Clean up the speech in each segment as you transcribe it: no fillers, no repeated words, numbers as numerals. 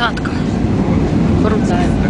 Посадка. Крутая.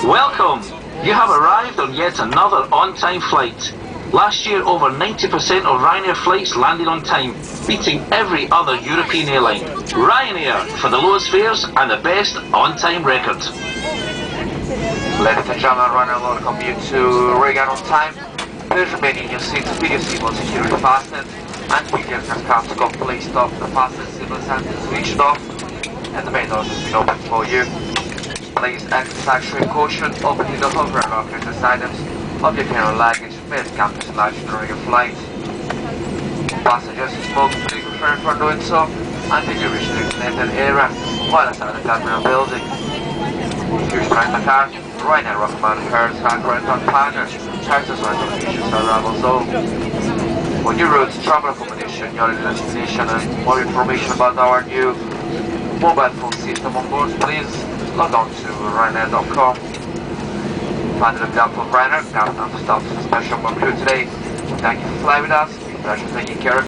Welcome! You have arrived on yet another on-time flight. Last year, over 90% of Ryanair flights landed on time, beating every other European airline. Ryanair, for the lowest fares and the best on-time record. Ladies and gentlemen, Ryanair welcome you to Reagan on time. Please remain in your seats, with your seatbelt securely fastened, and keep your aircraft completely stopped. The fasten seatbelt sign is switched off, and the main doors has been opened for you. Please exercise extra caution, opening the hover and lockers as items of your carry-on luggage may become dislodged during your flight. Passengers who smoke please refrain from doing so until you reach the designated area while inside the terminal building. If you're trying the car, Ryanair recommend hertz and rental partners, charges rental issues at arrival zone. For new routes, travel accommodation, your destination, and more information about our new mobile phone system on board, please log on to Ryanair.com. Find the example of Ryanair, now to start a special one crew today. Thank you for flying with us. Pleasure taking care of you.